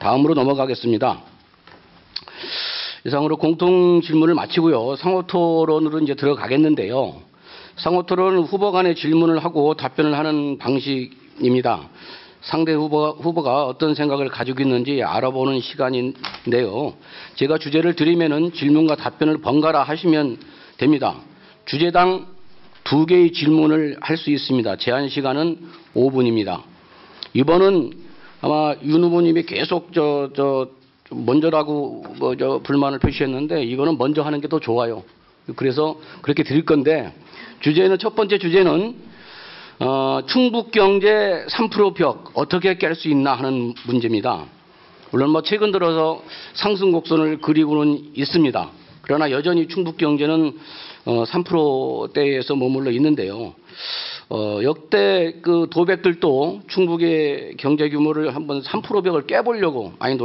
다음으로 넘어가겠습니다. 이상으로 공통 질문을 마치고요. 상호 토론으로 이제 들어가겠는데요. 상호 토론은 후보 간의 질문을 하고 답변을 하는 방식입니다. 상대 후보가 어떤 생각을 가지고 있는지 알아보는 시간인데요. 제가 주제를 드리면은 질문과 답변을 번갈아 하시면 됩니다. 주제당 2개의 질문을 할 수 있습니다. 제한 시간은 5분입니다. 이번은 아마 윤 후보님이 계속 먼저라고 불만을 표시했는데 이거는 먼저 하는 게 더 좋아요. 그래서 그렇게 드릴 건데 첫 번째 주제는 충북경제 3% 벽 어떻게 깰 수 있나 하는 문제입니다. 물론 최근 들어서 상승 곡선을 그리고는 있습니다. 그러나 여전히 충북경제는 3%대에서 머물러 있는데요. 역대 그 도백들도 충북의 경제 규모를 한번 3% 벽을 깨보려고 많은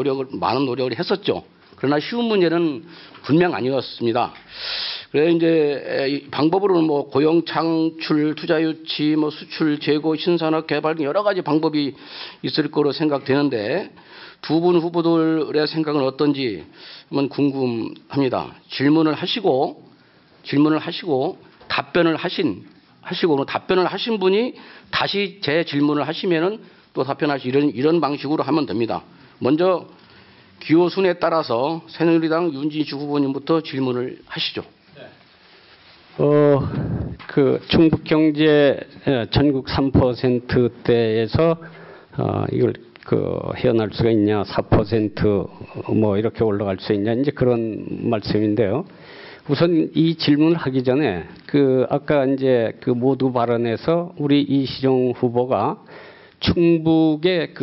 노력을 했었죠. 그러나 쉬운 문제는 분명 아니었습니다. 그래서 이제 방법으로는 고용 창출, 투자 유치, 수출 재고, 신산업 개발 등 여러 가지 방법이 있을 거로 생각되는데 두 분 후보들의 생각은 어떤지 한번 궁금합니다. 질문을 하시고 답변을 하신 분이 다시 제 질문을 하시면은 또 이런 방식으로 하면 됩니다. 먼저 기호 순에 따라서 새누리당 윤진식 후보님부터 질문을 하시죠. 그 충북 경제 전국 3%대에서 이걸 헤어날 수가 있냐, 4% 이렇게 올라갈 수 있냐, 이제 그런 말씀인데요. 우선 이 질문을 하기 전에 아까 이제 모두 발언에서 우리 이시종 후보가 충북의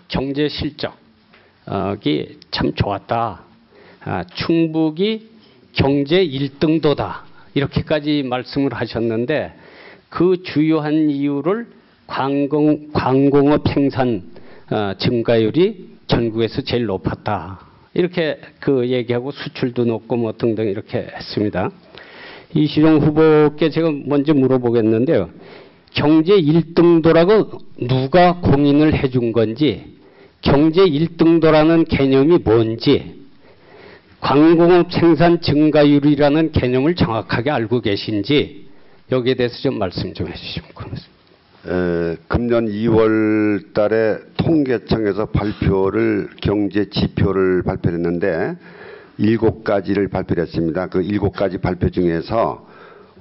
경제 실적이 참 좋았다. 충북이 경제 1등도다. 이렇게까지 말씀을 하셨는데 그 주요한 이유를 광공업 생산 증가율이 전국에서 제일 높았다. 이렇게 얘기하고 수출도 높고 등등 이렇게 했습니다. 이시종 후보께 제가 먼저 물어보겠는데요. 경제 1등도라고 누가 공인을 해준 건지, 경제 1등도라는 개념이 뭔지, 광공업 생산 증가율이라는 개념을 정확하게 알고 계신지 여기에 대해서 좀 말씀 좀 해주시면 고맙습니다. 금년 2월 달에 통계청에서 경제 지표를 발표했는데 7가지를 발표했습니다. 그 7가지 발표 중에서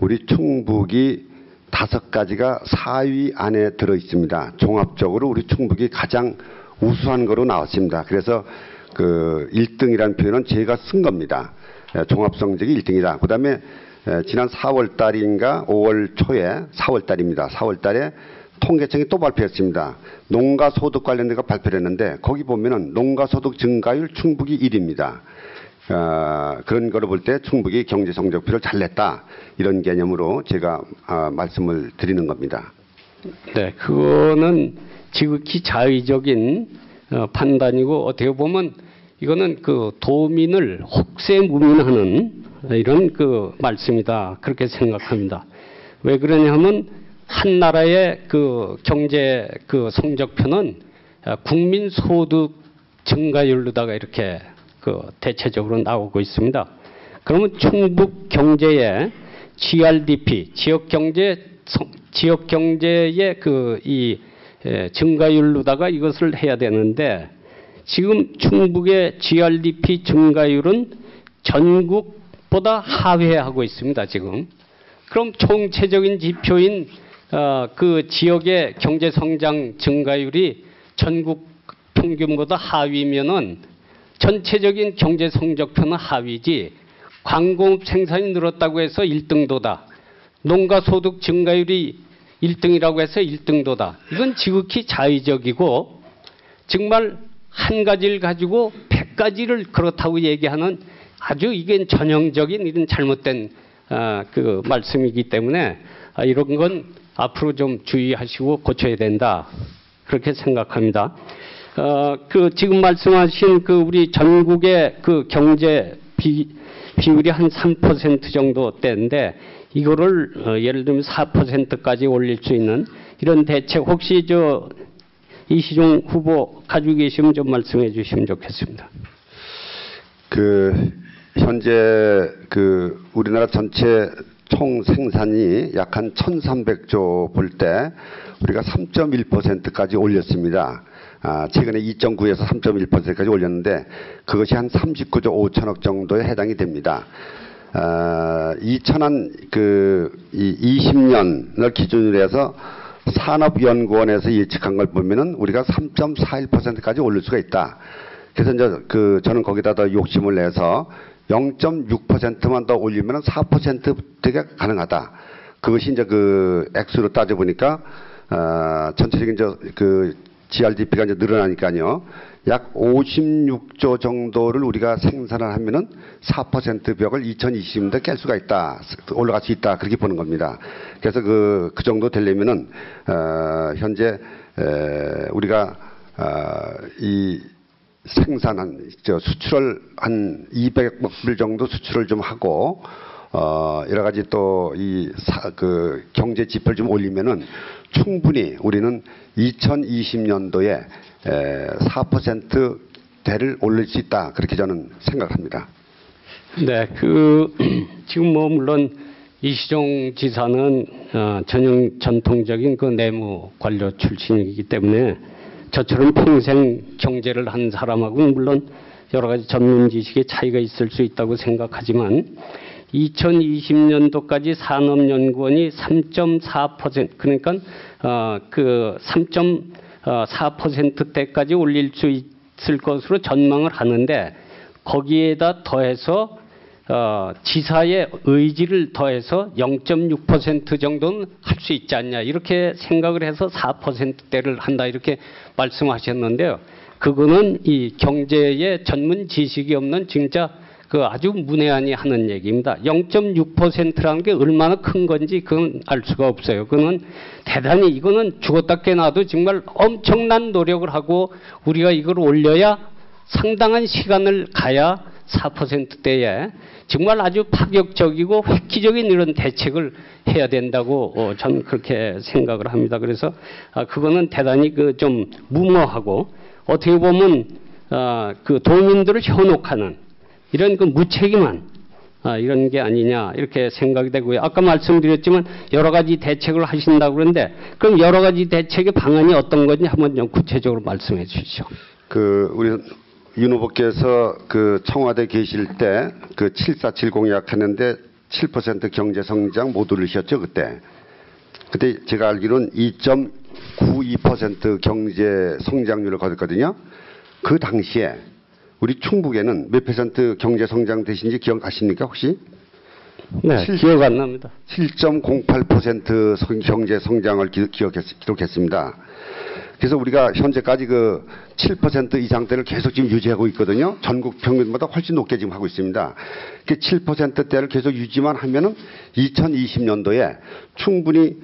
우리 충북이 5가지가 4위 안에 들어 있습니다. 종합적으로 우리 충북이 가장 우수한 거로 나왔습니다. 그래서 1등이라는 표현은 제가 쓴 겁니다. 종합 성적이 1등이다. 그 다음에 지난 4월 달인가 5월 초에 4월 달입니다. 4월 달에 통계청이 또 발표했습니다. 농가소득 관련된 거 발표를 했는데 거기 보면은 농가소득 증가율 충북이 1위입니다. 그런 거를 볼 때 충북이 경제 성적표를 잘 냈다. 이런 개념으로 제가 말씀을 드리는 겁니다. 네, 그거는 지극히 자의적인 판단이고 어떻게 보면 이거는 도민을 혹세무민하는 이런 말씀이다. 그렇게 생각합니다. 왜 그러냐면 한 나라의 경제 성적표는 국민 소득 증가율로다가 이렇게 대체적으로 나오고 있습니다. 그러면 충북 경제의 GRDP, 지역 경제의 이 증가율로다가 이것을 해야 되는데 지금 충북의 GRDP 증가율은 전국보다 하회하고 있습니다. 지금. 그럼 총체적인 지표인 지역의 경제 성장 증가율이 전국 평균보다 하위면은 전체적인 경제 성적표는 하위지 광공업 생산이 늘었다고 해서 1등도다. 농가 소득 증가율이 1등이라고 해서 1등도다. 이건 지극히 자의적이고 정말 한 가지를 가지고 100가지를 그렇다고 얘기하는 아주 이게 전형적인 이런 잘못된 말씀이기 때문에 이런 건 앞으로 좀 주의하시고 고쳐야 된다. 그렇게 생각합니다. 지금 말씀하신 우리 전국의 경제 비율이 한 3% 정도 대인데 이거를 예를 들면 4%까지 올릴 수 있는 이런 대책 혹시 이시종 후보 가지고 계시면 좀 말씀해 주시면 좋겠습니다. 현재 우리나라 전체 총 생산이 약 한 1,300조 볼 때 우리가 3.1%까지 올렸습니다. 최근에 2.9에서 3.1%까지 올렸는데 그것이 한 39조 5천억 정도에 해당이 됩니다. 20년을 기준으로 해서 산업연구원에서 예측한 걸 보면은 우리가 3.41%까지 올릴 수가 있다. 그래서 이제 저는 거기다 더 욕심을 내서 0.6%만 더 올리면 4%가 가능하다. 그것이 이제 액수로 따져 보니까 전체적인 GRDP가 이제 늘어나니까요. 약 56조 정도를 우리가 생산을 하면은 4% 벽을 2020년대 깰 수가 있다. 올라갈 수 있다. 그렇게 보는 겁니다. 그래서 그 정도 되려면은 현재 우리가 이 생산한 수출을 한 200억 불 정도 수출을 좀 하고 여러 가지 또 경제 지표를 좀 올리면은 충분히 우리는 2020년도에 4%대를 올릴 수 있다. 그렇게 저는 생각합니다. 네, 지금 물론 이시종 지사는 전통적인 내무 관료 출신이기 때문에 저처럼 평생 경제를 한 사람하고는 물론 여러 가지 전문 지식의 차이가 있을 수 있다고 생각하지만 2020년도까지 산업연구원이 3.4% 그러니까 3.4%대까지 올릴 수 있을 것으로 전망을 하는데 거기에다 더해서 지사의 의지를 더해서 0.6% 정도는 할 수 있지 않냐 이렇게 생각을 해서 4%대를 한다 이렇게 말씀하셨는데요. 그거는 이 경제의 전문 지식이 없는 진짜 아주 문외한이 하는 얘기입니다. 0.6%라는 게 얼마나 큰 건지 그건 알 수가 없어요. 그거는 대단히 이거는 죽었다 깨나도 정말 엄청난 노력을 하고 우리가 이걸 올려야 상당한 시간을 가야 4%대에 정말 아주 파격적이고 획기적인 이런 대책을 해야 된다고 저는 그렇게 생각을 합니다. 그래서 그거는 대단히 좀 무모하고 어떻게 보면 도민들을 현혹하는 이런 무책임한 이런 게 아니냐 이렇게 생각이 되고요. 아까 말씀드렸지만 여러 가지 대책을 하신다고 그러는데 그럼 여러 가지 대책의 방안이 어떤 건지 한번 좀 구체적으로 말씀해 주시죠. 우리 윤 후보께서 청와대 계실 때 747 공약하는데 7% 경제 성장 못 오르셨죠 그때. 그때 제가 알기로는 2.92% 경제 성장률을 거뒀거든요. 그 당시에 우리 충북에는 몇 % 경제 성장 되신지 기억하십니까 혹시? 네, 기억 안 납니다. 7.08% 경제 성장을 기록했습니다. 그래서 우리가 현재까지 7% 이상대를 계속 지금 유지하고 있거든요. 전국 평균보다 훨씬 높게 지금 하고 있습니다. 그 7%대를 계속 유지만 하면은 2020년도에 충분히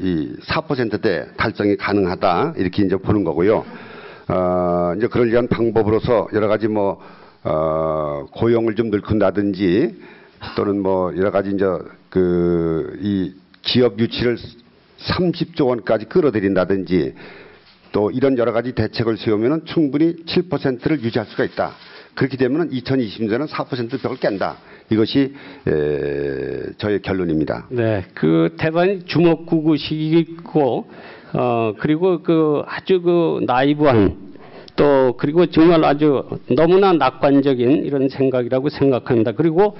이 4%대 달성이 가능하다 이렇게 이제 보는 거고요. 이제 그럴 위한 방법으로서 여러 가지 고용을 좀 늘린다든지 또는 여러 가지 이제 이 기업 유치를 30조 원까지 끌어들인다든지 또 이런 여러 가지 대책을 세우면은 충분히 7%를 유지할 수가 있다. 그렇게 되면은 2020년에는 4% 벽을 깬다. 이것이 저의 결론입니다. 네, 대단히 주먹구구식이고 그리고 아주 나이브한 또 그리고 정말 아주 너무나 낙관적인 이런 생각이라고 생각합니다. 그리고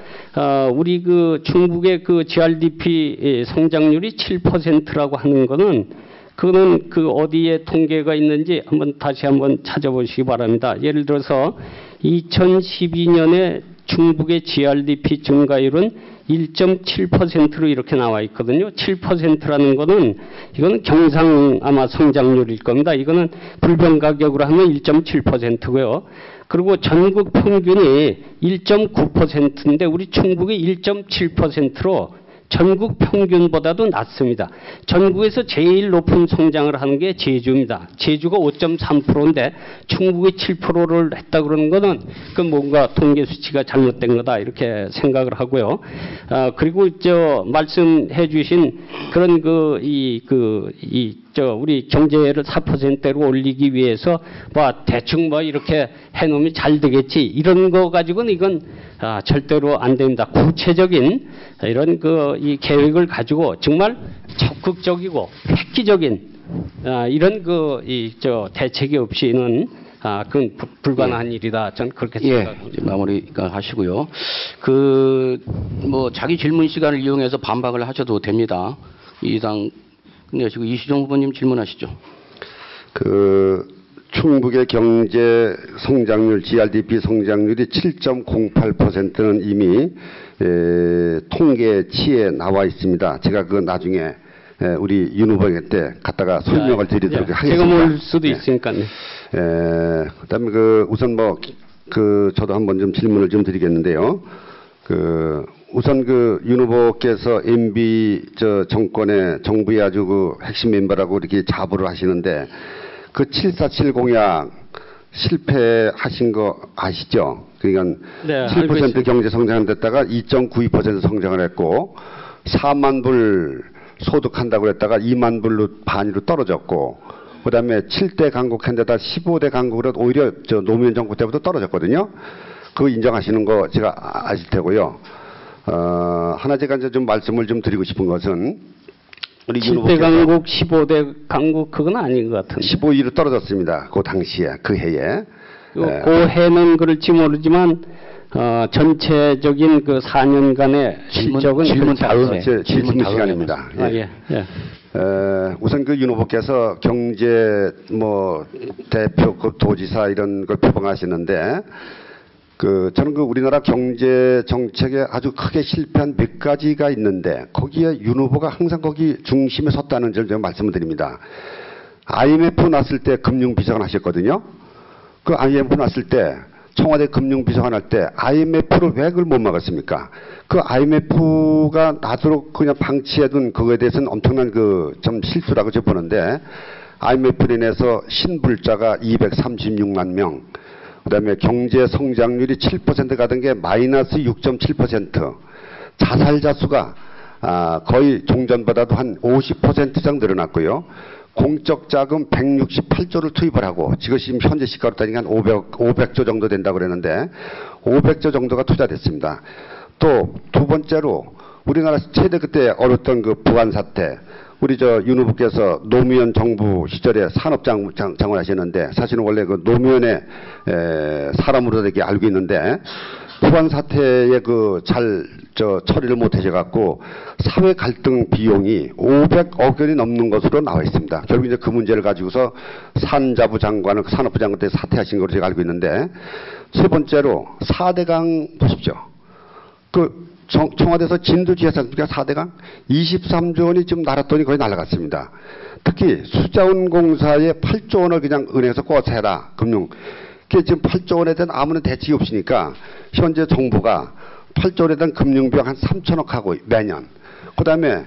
우리 중국의 GRDP 성장률이 7%라고 하는 거는 그거는 어디에 통계가 있는지 다시 한번 찾아보시기 바랍니다. 예를 들어서 2012년에 중국의 GRDP 증가율은 1.7%로 이렇게 나와 있거든요. 7%라는 거는 이거는 경상 아마 성장률일 겁니다. 이거는 불변 가격으로 하면 1.7%고요. 그리고 전국 평균이 1.9%인데 우리 충북이 1.7%로 전국 평균보다도 낮습니다. 전국에서 제일 높은 성장을 하는 게 제주입니다. 제주가 5.3%인데 충북이 7%를 했다 그러는 거는 그 뭔가 통계 수치가 잘못된 거다 이렇게 생각을 하고요. 그리고 말씀해 주신 그런 우리 경제를 4%로 올리기 위해서 대충 이렇게 해놓으면 잘 되겠지 이런 거 가지고는 이건 절대로 안 됩니다. 구체적인 이런 이 계획을 가지고 정말 적극적이고 획기적인 이런 대책이 없이는 그건 불가능한 일이다. 저는 그렇게 생각합니다. 마무리가 하시고요. 자기 질문 시간을 이용해서 반박을 하셔도 됩니다. 이상 끝내시고 이시정 후보님 질문하시죠. 충북의 경제 성장률, GRDP 성장률이 7.08%는 이미 통계치에 나와 있습니다. 제가 나중에 우리 윤 후보님 때 갖다가 설명을 드리도록 하겠습니다. 제가 모를 수도 있으니까요. 그다음에 우선 저도 한번 좀 질문을 좀 드리겠는데요. 우선 윤 후보께서 MB 정권의 정부의 아주 핵심 멤버라고 이렇게 자부를 하시는데 747 공약 실패하신 거 아시죠? 그러니까 네, 7% 경제 성장을 됐다가 2.92% 성장을 했고 4만 불 소득한다고 했다가 2만 불로 반으로 떨어졌고 그다음에 7대 강국했는데다 15대 강국으로 오히려 노무현 정부 때부터 떨어졌거든요. 그거 인정하시는 거 제가 아실 테고요. 하나 제가 이제 좀 말씀을 좀 드리고 싶은 것은 우리 7대 강국, 15대 강국 그건 아닌 것 같은데. 15위로 떨어졌습니다. 그 당시에 그 해에. 그 해는 그럴지 모르지만 전체적인 4년간의 실적은 질문 다음에 질문 시간입니다. 우선 윤 후보께서 경제 대표급 도지사 이런 걸 표방하시는데 저는 우리나라 경제 정책에 아주 크게 실패한 몇 가지가 있는데 거기에 윤 후보가 항상 거기 중심에 섰다는 점을 제가 말씀을 드립니다. IMF 났을 때 금융비서관 하셨거든요. IMF 났을 때 청와대 금융비서관 할 때 IMF를 왜 그걸 못 막았습니까? IMF가 나도록 그냥 방치해둔 그거에 대해서는 엄청난 좀 실수라고 제가 보는데 IMF로 인해서 신불자가 236만 명 그다음에 경제 성장률이 7% 가던 게 마이너스 6.7%, 자살자 수가 거의 종전보다도 한 50% 이상 늘어났고요. 공적 자금 168조를 투입을 하고 지금 현재 시가로 따지면 한 500조 정도 된다고 그러는데 500조 정도가 투자됐습니다. 또 두 번째로 우리나라 최대 그때 어렸던 부안 사태 우리 윤 후보께서 노무현 정부 시절에 산업장관 하셨는데 사실은 원래 노무현의 사람으로 되게 알고 있는데 부안 사태에 처리를 못 하셔갖고 사회 갈등 비용이 500억 원이 넘는 것으로 나와 있습니다. 결국 이제 그 문제를 가지고서 산자부 장관을 산업부 장관 때 사퇴하신 걸로 제가 알고 있는데 세 번째로 4대강 보십시오. 청와대에서 진두지휘하지 않습니까? 4대강 23조 원이 지금 날았더니 거의 날아갔습니다. 특히 수자원공사에 8조 원을 그냥 은행에서 꿔서 해라 금융. 그게 지금 8조 원에 대한 아무런 대책이 없으니까 현재 정부가 8조 원에 대한 금융비용 한 3천억 하고 매년. 그다음에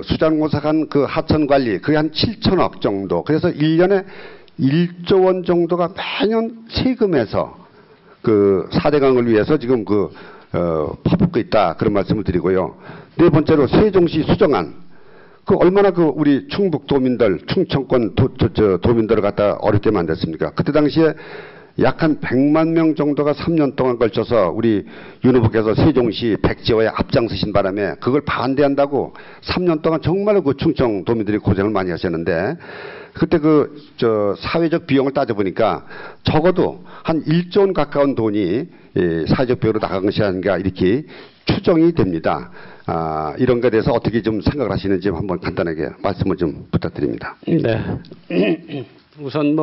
수자원공사 간 하천 관리 그게 한 7천억 정도. 그래서 1년에 1조 원 정도가 매년 세금에서 4대강을 위해서 지금 퍼붓고 있다 그런 말씀을 드리고요. 네 번째로 세종시 수정안 얼마나 우리 충북 도민들 충청권 도민들을 갖다 어렵게 만들었습니까? 그때 당시에 약 한 100만 명 정도가 3년 동안 걸쳐서 우리 윤 후보께서 세종시 백지화에 앞장서신 바람에 그걸 반대한다고 3년 동안 정말로 충청 도민들이 고생을 많이 하셨는데 그때 사회적 비용을 따져보니까 적어도 한 1조 원 가까운 돈이 사회적 비용으로 나간 것이 아닌가 이렇게 추정이 됩니다. 이런 것에 대해서 어떻게 좀 생각을 하시는지 한번 간단하게 말씀을 좀 부탁드립니다. 네. 우선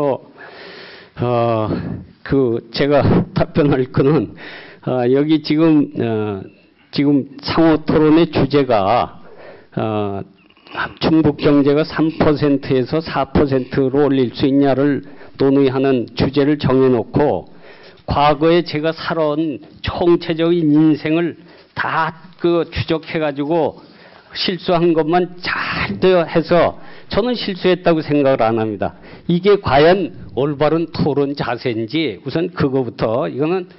제가 답변할 거는 여기 지금 상호 토론의 주제가 충북 경제가 3%에서 4%로 올릴 수 있냐를 논의하는 주제를 정해놓고 과거에 제가 살아온 총체적인 인생을 다 그 추적해가지고 실수한 것만 잘 해서 저는 실수했다고 생각을 안 합니다. 이게 과연 올바른 토론 자세인지 우선 그거부터 이거는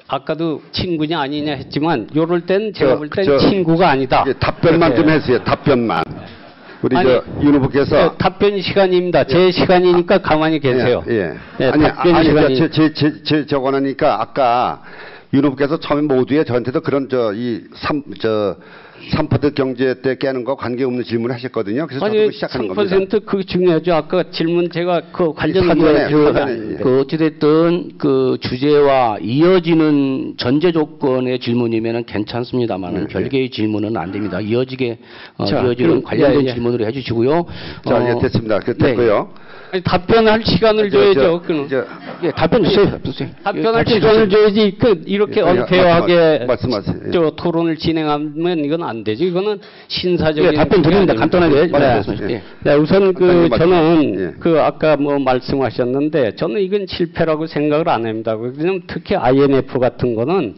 아까도 친구냐 아니냐 했지만 요럴 땐 제가 볼 땐 친구가 아니다. 답변만 좀 해주세요. 답변만. 우리 아니, 윤 후보께서 답변 시간입니다. 제 시간이니까 가만히 계세요. 예. 예, 아니, 답변 시간이 제 적어놓으니까 아까 윤 후보께서 처음에 모두에 저한테도 그런 삼퍼드 경제 때 깨는 거 관계없는 질문을 하셨거든요. 그래서 저도 시작하는 겁니다. 3% 그게 중요하죠. 아까 질문 제가 그 관련 그 어찌됐든 그 주제와 이어지는 전제 조건의 질문이면은 괜찮습니다만은 별개의 질문은 안 됩니다. 이어지는 관련된 질문으로 해주시고요. 자, 예, 됐습니다. 됐고요. 아니, 답변할 시간을 줘야죠. 예, 답변 주세요. 답변할 시간을 줘야지. 이렇게 언페어하게 말씀하세요. 토론을 진행하면 이건 안 되죠. 이거는 신사적인 답변 드립니다. 간단하게 말씀하세요. 네, 우선 저는 예. 아까 뭐 말씀하셨는데 저는 이건 실패라고 생각을 안 합니다. 왜냐면 특히 IMF 같은 거는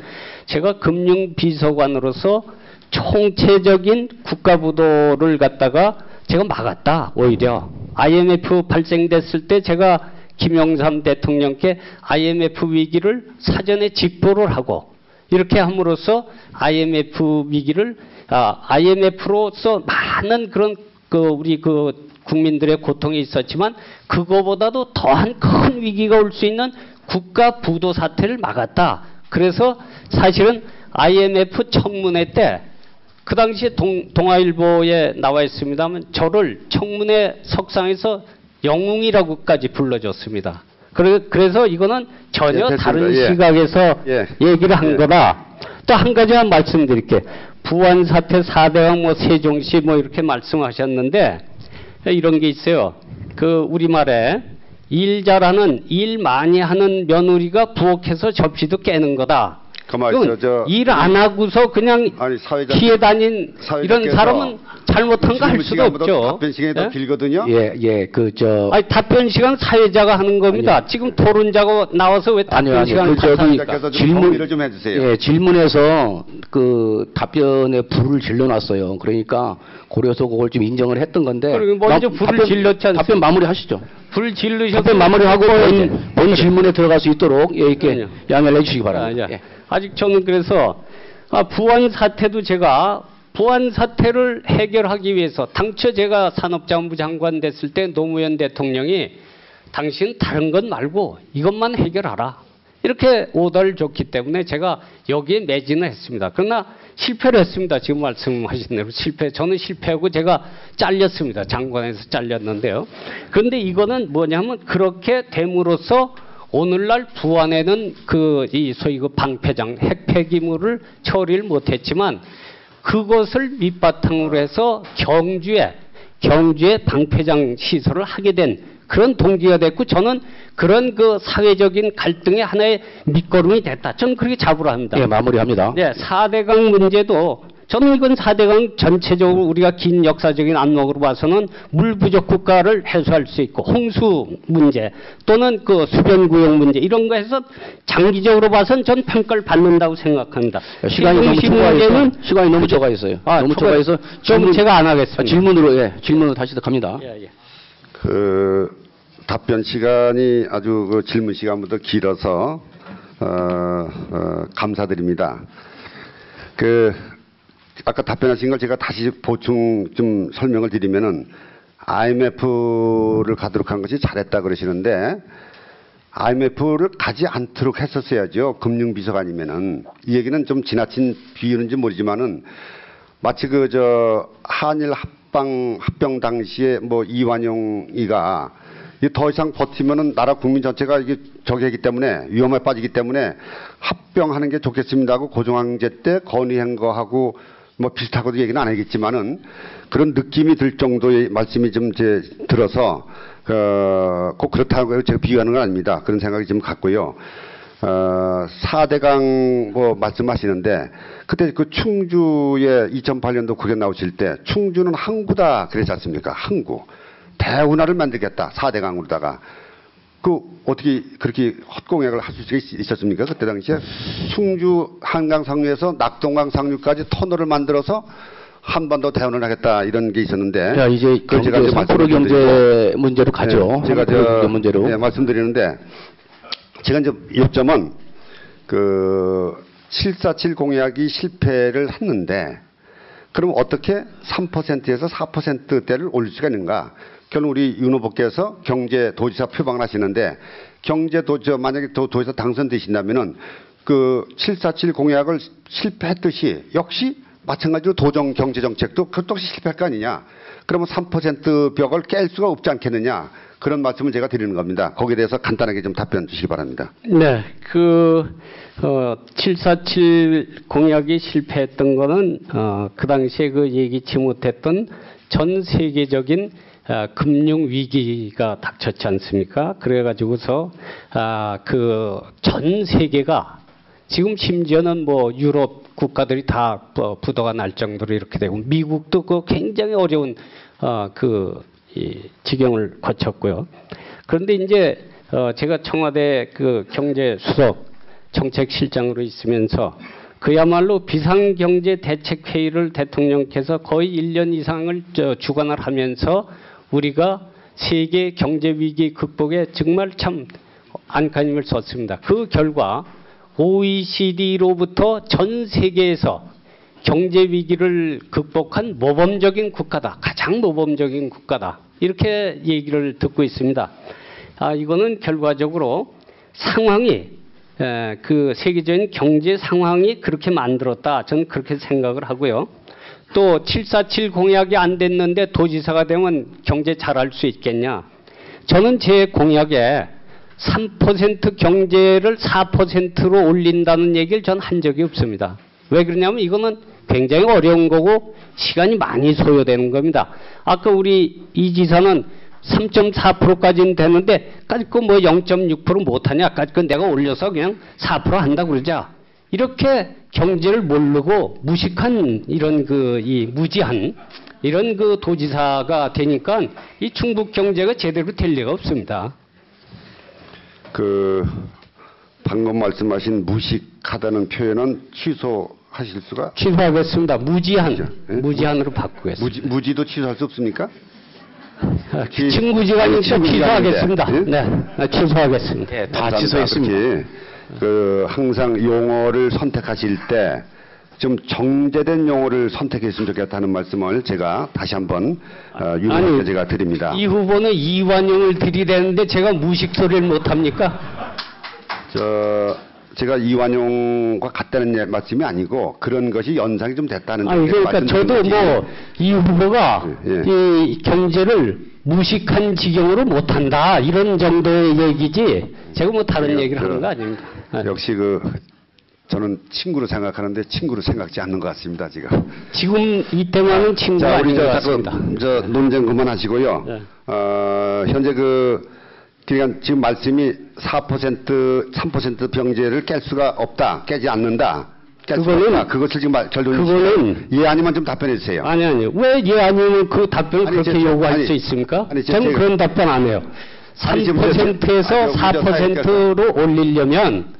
제가 금융비서관으로서 총체적인 국가부도를 갖다가 제가 막았다. 오히려 IMF 발생됐을 때 제가 김영삼 대통령께 IMF 위기를 사전에 직보를 하고 이렇게 함으로써 IMF 위기를 IMF로서 많은 그런 우리 국민들의 고통이 있었지만 그거보다도 더한 큰 위기가 올 수 있는 국가 부도 사태를 막았다. 그래서 사실은 IMF 청문회 때 그 당시에 동아일보에 나와 있습니다만 저를 청문회 석상에서 영웅이라고까지 불러줬습니다. 그래서 이거는 전혀 다른 시각에서 얘기를 한 거다. 또 한 가지만 말씀드릴게요. 부안 사태 4대왕 세종시 이렇게 말씀하셨는데 이런 게 있어요. 우리말에 일 잘하는 일 많이 하는 며느리가 부엌에서 접시도 깨는 거다. 일 안 하고서 그냥 피해 다닌 이런 사람은 잘못한 거 할 수도 없죠. 답변 시간이 더 길거든요. 답변 시간 사회자가 하는 겁니다. 아니요. 지금 토론자가 나와서 왜 답변 시간을 탓합니까? 질문을 좀 해주세요. 예, 질문에서 답변에 불을 질러놨어요. 그러니까 고려해서 그걸 좀 인정을 했던 건데. 먼저 불을 질렀지 않습니까? 답변 마무리하시죠. 불 질르셔서 답변 마무리하고 본 질문에 들어갈 수 있도록 이렇게 양해를 해주시기 바랍니다. 아직 저는 그래서 부안 사태도 제가 부안 사태를 해결하기 위해서 당초 제가 산업자원부 장관 됐을 때 노무현 대통령이 당신 다른 건 말고 이것만 해결하라 이렇게 오더를 줬기 때문에 제가 여기에 매진을 했습니다. 그러나 실패를 했습니다. 지금 말씀하신 대로 저는 실패하고 제가 잘렸습니다. 장관에서 잘렸는데요. 그런데 이거는 뭐냐면 그렇게 됨으로써 오늘날 부안에는 소위 방패장 핵폐기물을 처리를 못했지만 그것을 밑바탕으로 해서 경주에 방패장 시설을 하게 된 그런 동기가 됐고 저는 그런 사회적인 갈등의 하나의 밑거름이 됐다. 저는 그렇게 자부를 합니다. 예, 마무리합니다. 네, 4대강 문제도 저는 이건 4대강 전체적으로 우리가 긴 역사적인 안목으로 봐서는 물 부족 국가를 해소할 수 있고 홍수 문제 또는 수변구역 문제 이런 거 해서 장기적으로 봐서는 전 평가를 받는다고 생각합니다. 시간이 너무 적어 있어요. 너무 적어 있어. 좀 제가 안 하겠습니다. 질문으로 다시 갑니다. 답변 시간이 아주 질문 시간보다 길어서 감사드립니다. 아까 답변하신 걸 제가 다시 보충 좀 설명을 드리면은 IMF를 가도록 한 것이 잘했다 그러시는데 IMF를 가지 않도록 했었어야죠. 금융비서관이면은. 이 얘기는 좀 지나친 비유인지 모르지만은 마치 한일 합병 당시에 이완용이가 더 이상 버티면은 나라 국민 전체가 이게 저기하기 때문에 위험에 빠지기 때문에 합병하는 게 좋겠습니다 하고 고종황제 때 건의한 거하고 비슷하고도 얘기는 안 하겠지만은 그런 느낌이 들 정도의 말씀이 좀 들어서 꼭 그렇다고 제가 비유하는 건 아닙니다. 그런 생각이 좀 갖고요. 4대강 말씀하시는데 그때 충주에 2008년도 국회 나오실 때 충주는 항구다 그랬지 않습니까? 항구. 대운하를 만들겠다. 4대강으로다가. 그 어떻게 그렇게 헛공약을 할 수 있었습니까? 그때 당시에 충주 한강 상류에서 낙동강 상류까지 터널을 만들어서 한반도 대운을 하겠다 이런 게 있었는데. 자, 이제 그걸 제가 경제 이제 3% 경제 문제로 가죠. 네, 제가 3% 경제 문제로. 네, 말씀드리는데 제가 이제 요점은 그 747 공약이 실패를 했는데 그럼 어떻게 3%에서 4%대를 올릴 수가 있는가? 결국 우리 윤 후보께서 경제도지사 표방을 하시는데 경제도지사 만약에 도지사 당선되신다면은 그 747 공약을 실패했듯이 역시 마찬가지로 도정 경제정책도 그 역시 실패할 거 아니냐. 그러면 3% 벽을 깰 수가 없지 않겠느냐. 그런 말씀을 제가 드리는 겁니다. 거기에 대해서 간단하게 좀 답변 주시기 바랍니다. 네, 747 공약이 실패했던 거는 그 당시에 그 예기치 못했던 전 세계적인 금융 위기가 닥쳤지 않습니까? 그래가지고서 그 전 세계가 지금 심지어는 뭐 유럽 국가들이 다 부도가 날 정도로 이렇게 되고 미국도 그 굉장히 어려운 이 지경을 거쳤고요. 그런데 이제 제가 청와대 그 경제수석 정책실장으로 있으면서 그야말로 비상경제대책회의를 대통령께서 거의 1년 이상을 주관을 하면서 우리가 세계 경제위기 극복에 정말 참 안간힘을 썼습니다. 그 결과 OECD로부터 전 세계에서 경제 위기를 극복한 모범적인 국가다. 가장 모범적인 국가다. 이렇게 얘기를 듣고 있습니다. 이거는 결과적으로 상황이 그 세계적인 경제 상황이 그렇게 만들었다. 저는 그렇게 생각을 하고요. 또 747 공약이 안 됐는데 도지사가 되면 경제 잘할 수 있겠냐. 저는 제 공약에 3% 경제를 4%로 올린다는 얘기를 전 한 적이 없습니다. 왜 그러냐면 이거는 굉장히 어려운 거고 시간이 많이 소요되는 겁니다. 아까 우리 이 지사는 3.4%까지는 되는데 까짓 뭐 0.6% 못하냐? 까짓 내가 올려서 그냥 4% 한다 그러자. 이렇게 경제를 모르고 무식한 이런 이 무지한 이런 그 도지사가 되니까 이 충북 경제가 제대로 될 리가 없습니다. 방금 말씀하신 무식하다는 표현은 취소하실 수가? 취소하겠습니다. 무지한, 네? 무지한으로 바꾸겠습니다. 무지도 취소할 수 없습니까? 친구지가 아니니까 취소하겠습니다. 네, 취소하겠습니다. 네, 다 취소했습니다. 항상 용어를 선택하실 때 좀 정제된 용어를 선택했으면 좋겠다는 말씀을 제가 다시 한번 윤 후보께 제가 드립니다. 이 후보는 이완용을 들이대는데 제가 무식 소리를 못합니까? 제가 이완용과 같다는 말씀이 아니고 그런 것이 연상이 좀 됐다는 그러니까 저도 뭐 이 후보가 이 경제를 무식한 지경으로 못한다 이런 정도의 얘기지 제가 뭐 다른 얘기를 하는 거 아닙니다. 역시 저는 친구로 생각하는데 친구로 생각지 않는 것 같습니다 지금 이때만은 친구가 아닌 것 같습니다. 논쟁 그만하시고요. 네. 현재 그러니까 지금 말씀이 4% 3% 병제를 깰 수가 없다, 깨지 않는다. 그것을 지금 결론이 예 아니면 좀 답변해 주세요. 아니 왜 예 아니면 그 답변을 그렇게 요구할 수 있습니까? 저는 그런 답변 안 해요. 3%에서 4%로 올리려면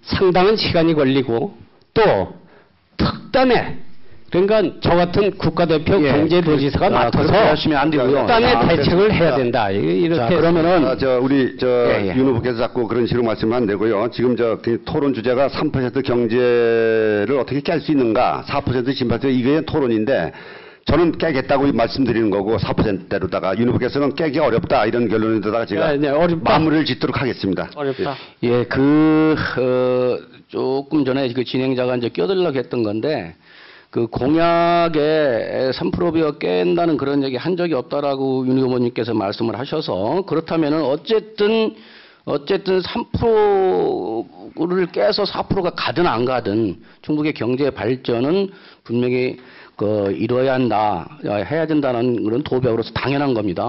상당한 시간이 걸리고 또 특단의 그러니까 저 같은 국가대표 경제도지사가 맡아서 하시면 안 되고요. 특단의 대책을 해야 된다. 이렇게 그러면은 윤 후보께서 자꾸 그런 식으로 말씀은 안 되고요. 지금 그 토론 주제가 3% 경제를 어떻게 깰 수 있는가, 4% 진파트 이게 토론인데 저는 깨겠다고 말씀드리는 거고 4%대로다가 윤 후보께서는 깨기 어렵다 이런 결론에다가 제가 마무리를 짓도록 하겠습니다. 어렵다. 예, 조금 전에 그 진행자가 이제 껴들려고 했던 건데 그 공약에 3%가 깬다는 그런 얘기 한 적이 없다라고 윤 후보님께서 말씀을 하셔서 그렇다면은 어쨌든 3%를 깨서 4%가 가든 안 가든 충북의 경제 발전은 분명히 이뤄야 한다, 해야 된다는 그런 도백으로서 당연한 겁니다.